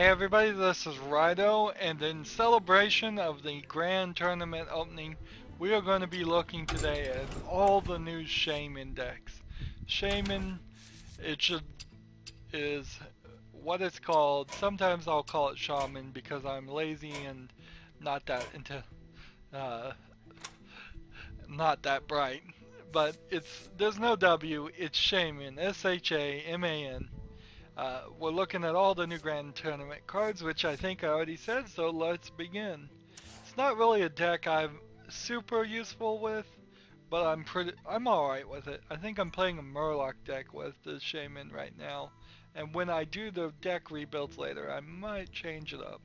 Hey everybody, this is Rydo, and in celebration of the grand tournament opening, we are going to be looking today at all the new Shaman decks. Shaman, it should is what it's called. Sometimes I'll call it Shaman because I'm lazy and not that into uh, not that bright. But there's no W. It's Shaman, Shaman. We're looking at all the new Grand Tournament cards, which I think I already said, so let's begin. It's not really a deck I'm super useful with, but I'm alright with it. I think I'm playing a Murloc deck with the Shaman right now, and when I do the deck rebuilds later, I might change it up.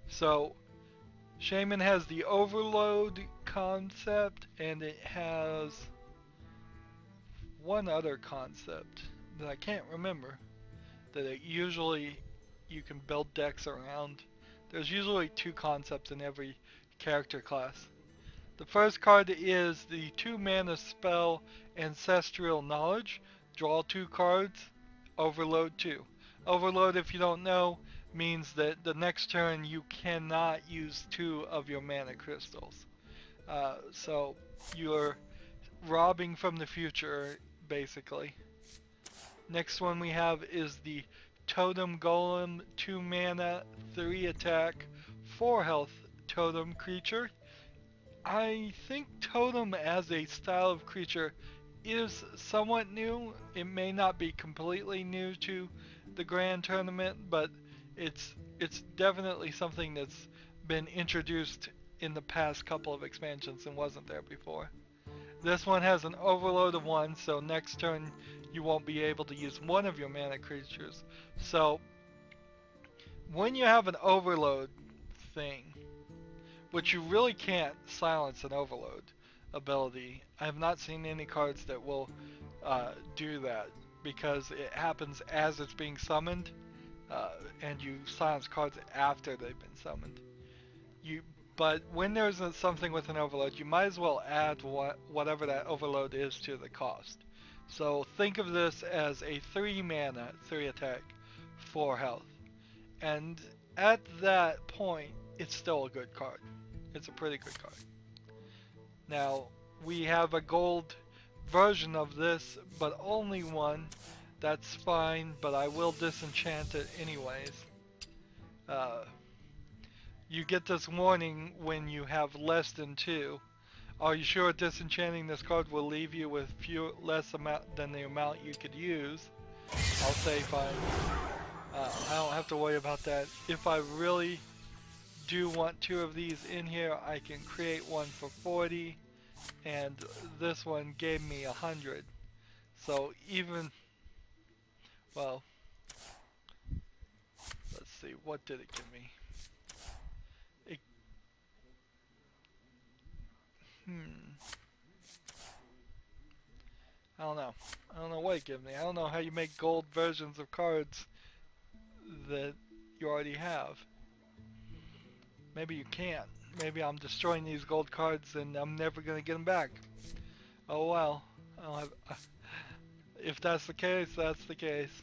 So, Shaman has the Overload concept, and it has one other concept that I can't remember. That it usually you can build decks around. There's usually two concepts in every character class. The first card is the 2-mana spell Ancestral Knowledge. Draw 2 cards, overload 2. Overload, if you don't know, means that the next turn you cannot use 2 of your mana crystals. So you're robbing from the future, basically. Next one we have is the Totem Golem, 2 mana, 3 attack, 4 health totem creature. I think totem as a style of creature is somewhat new. It may not be completely new to the Grand Tournament, but it's definitely something that's been introduced in the past couple of expansions and wasn't there before. This one has an overload of 1, so next turn you won't be able to use one of your mana creatures. So when you have an overload thing, which you really can't silence an overload ability, I have not seen any cards that will do that because it happens as it's being summoned, and you silence cards after they've been summoned. But when there's something with an overload, you might as well add whatever that overload is to the cost. So think of this as a 3 mana, 3 attack, 4 health. And at that point, it's still a good card. It's a pretty good card. Now, we have a gold version of this, but only one. That's fine, but I will disenchant it anyways. You get this warning when you have less than 2. Are you sure disenchanting this card will leave you with less amount than the amount you could use? I'll say fine. I don't have to worry about that. If I really do want 2 of these in here, I can create one for 40, and this one gave me 100. So even, well, let's see, what did it give me? I don't know. I don't know what it gives me. I don't know how you make gold versions of cards that you already have. Maybe you can't. Maybe I'm destroying these gold cards and I'm never gonna get them back. Oh well. If that's the case, that's the case.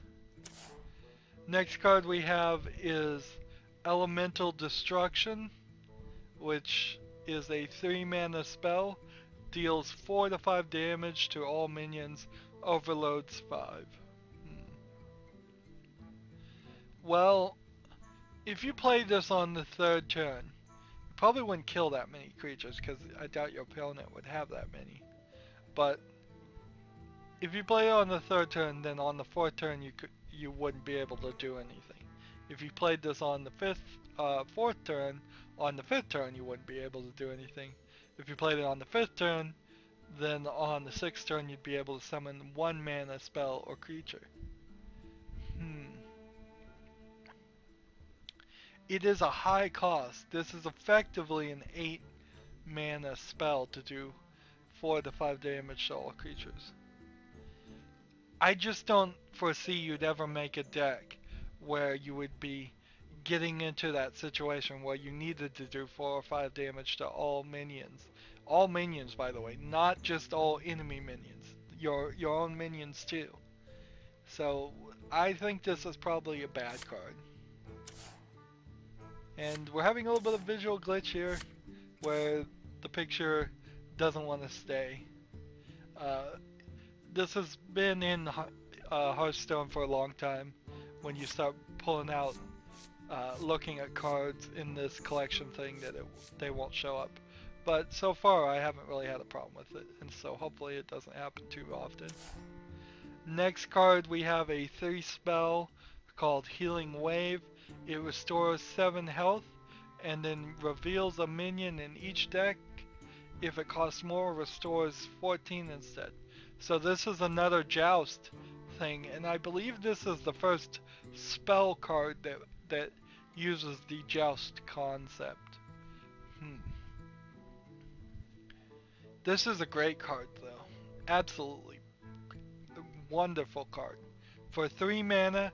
Next card we have is Elemental Destruction, which is a 3 mana spell. Deals 4 to 5 damage to all minions. Overloads 5. Well, if you played this on the 3rd turn, you probably wouldn't kill that many creatures because I doubt your opponent would have that many. But if you play it on the 3rd turn, then on the 4th turn you wouldn't be able to do anything. If you played this on the 4th turn, on the 5th turn you wouldn't be able to do anything. If you played it on the 5th turn, then on the 6th turn you'd be able to summon 1 mana spell or creature. It is a high cost. This is effectively an 8 mana spell to do 4 to 5 damage to all creatures. I just don't foresee you'd ever make a deck where you would be getting into that situation where you needed to do 4 or 5 damage to all minions. All minions, by the way, not just all enemy minions. Your own minions too. So I think this is probably a bad card. And we're having a little bit of visual glitch here where the picture doesn't want to stay. Uh, this has been in Hearthstone for a long time when you start pulling out, looking at cards in this collection thing that they won't show up. But so far I haven't really had a problem with it, and so hopefully it doesn't happen too often. Next card we have a 3 spell called Healing Wave. It restores 7 health and then reveals a minion in each deck. If it costs more, restores 14 instead. So this is another Joust thing, and I believe this is the first spell card that uses the Joust concept. This is a great card though. Absolutely wonderful card. For 3 mana,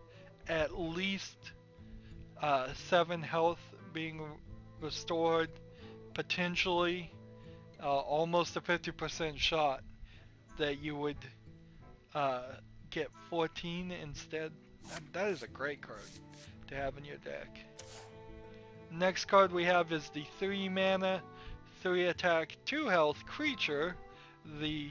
at least 7 health being restored, potentially almost a 50% shot that you would get 14 instead. That is a great card to have in your deck. Next card we have is the 3 mana, 3 attack, 2 health creature, the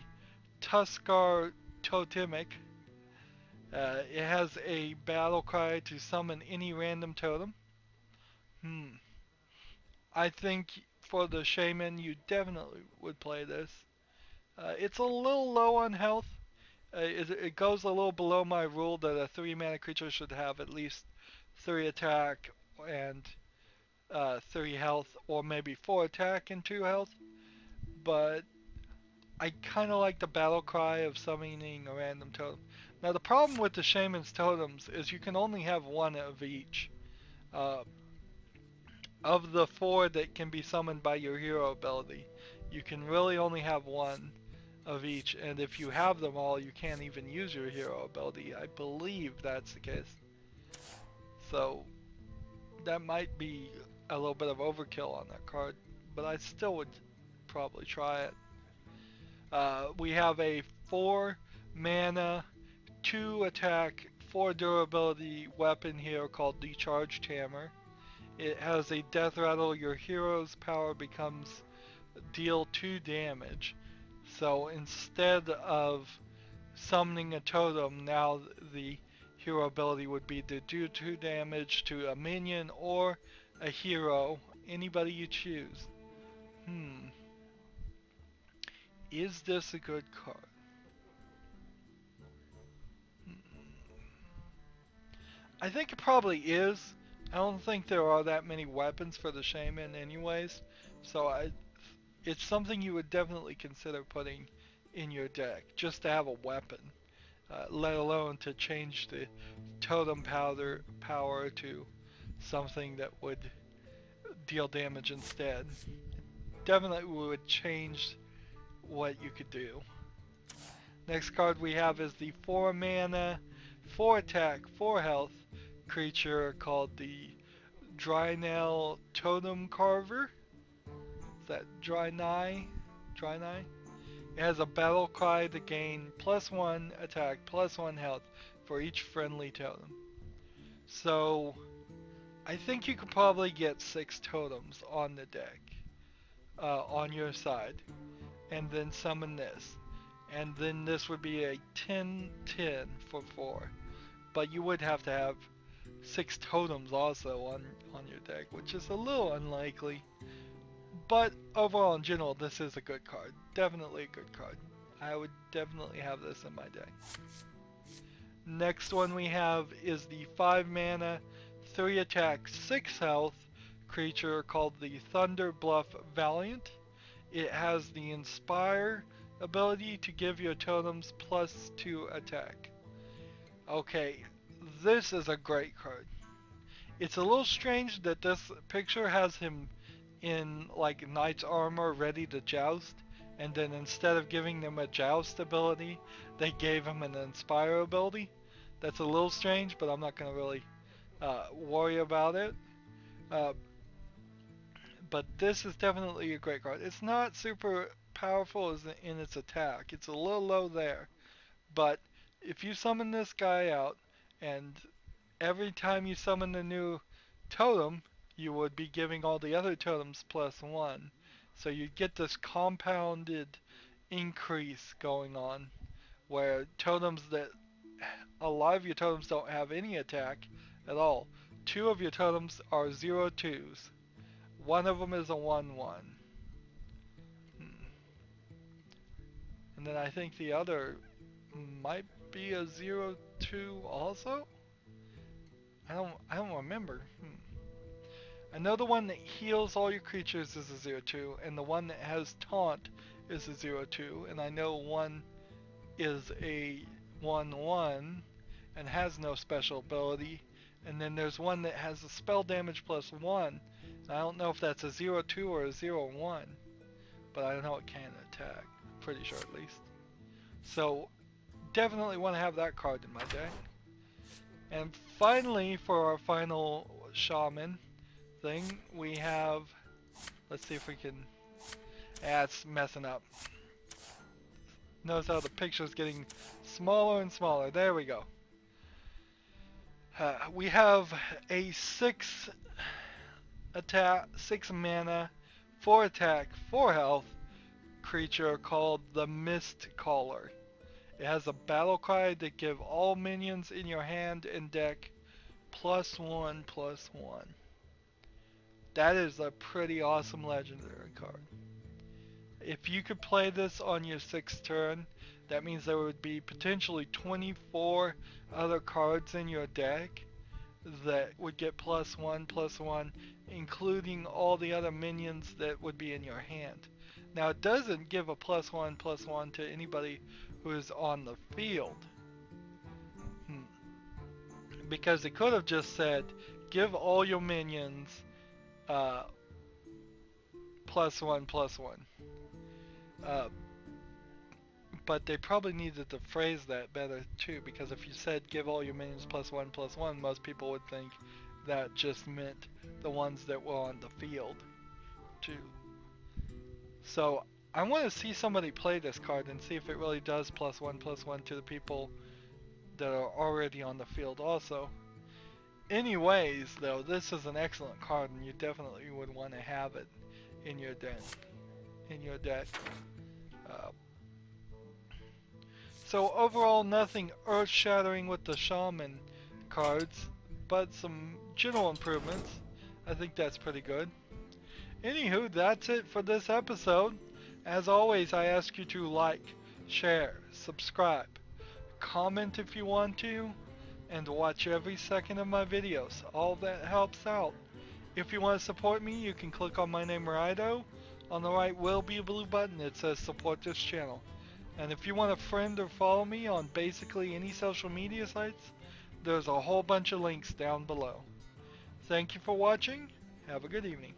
Tuskar Totem. It has a battle cry to summon any random totem. I think for the Shaman you definitely would play this. It's a little low on health. It goes a little below my rule that a 3 mana creature should have at least 3 attack and 3 health, or maybe 4 attack and 2 health. But I kind of like the battle cry of summoning a random totem. Now the problem with the Shaman's totems is you can only have 1 of each. Of the 4 that can be summoned by your hero ability, you can really only have 1 of each, and if you have them all, you can't even use your hero ability. I believe that's the case. So that might be a little bit of overkill on that card, but I still would probably try it. We have a 4 mana, 2 attack, 4 durability weapon here called the Charged Hammer. It has a death rattle. Your hero's power becomes deal 2 damage. So instead of summoning a totem, now the hero ability would be to do 2 damage to a minion or a hero, anybody you choose. Is this a good card? I think it probably is. I don't think there are that many weapons for the Shaman anyways, so it's something you would definitely consider putting in your deck, just to have a weapon, let alone to change the totem power to something that would deal damage instead. Definitely would change what you could do. Next card we have is the 4 mana, 4 attack, 4 health creature called the Totem Carver. Is that Dry Nye? It has a battle cry to gain +1 attack, +1 health for each friendly totem. So I think you could probably get 6 totems on the deck, on your side, and then summon this. And then this would be a 10/10 for 4. But you would have to have 6 totems also on your deck, which is a little unlikely. But overall, in general, this is a good card. Definitely a good card. I would definitely have this in my deck. Next one we have is the 5 mana, 3 attack, 6 health creature called the Thunder Bluff Valiant. It has the Inspire ability to give your totems +2 attack. Okay, this is a great card. It's a little strange that this picture has him in like knight's armor ready to joust, and then instead of giving them a joust ability, they gave him an Inspire ability. That's a little strange, but I'm not going to really worry about it. But this is definitely a great card. It's not super powerful in its attack. It's a little low there. But if you summon this guy out, and every time you summon a new totem, you would be giving all the other totems +1. So you get this compounded increase going on, where totems that a lot of your totems don't have any attack at all. 2 of your totems are 0/2s. One of them is a 1/1. And then I think the other might be a 0/2 also? I don't remember. I know the one that heals all your creatures is a 0/2, and the one that has taunt is a 0/2, and I know one is a 1/1 and has no special ability, and then there's one that has a spell damage +1. I don't know if that's a 0/2 or a 0/1, but I know it can attack. Pretty sure at least. So definitely want to have that card in my deck. And finally, for our final Shaman thing, we have, let's see if we can, it's messing up. Notice how the picture's getting smaller and smaller. There we go. We have a 6 attack, 6 mana, 4 attack, 4 health creature called the Mist Caller. It has a battle cry that give all minions in your hand and deck +1/+1. That is a pretty awesome legendary card. If you could play this on your 6th turn, that means there would be potentially 24 other cards in your deck that would get +1/+1, including all the other minions that would be in your hand. Now it doesn't give a +1/+1 to anybody who is on the field. Because it could have just said, give all your minions +1/+1. But they probably needed to phrase that better too, because if you said give all your minions +1/+1, most people would think that just meant the ones that were on the field too. So I want to see somebody play this card and see if it really does +1/+1 to the people that are already on the field also. Anyways, though, this is an excellent card and you definitely would want to have it in your deck. So overall, nothing earth-shattering with the Shaman cards, but some general improvements. I think that's pretty good. Anywho, that's it for this episode. As always, I ask you to like, share, subscribe, comment if you want to, and watch every second of my videos. All that helps out. If you want to support me, you can click on my name, Rydo. On the right will be a blue button that says support this channel. And if you want to friend or follow me on basically any social media sites, there's a whole bunch of links down below. Thank you for watching. Have a good evening.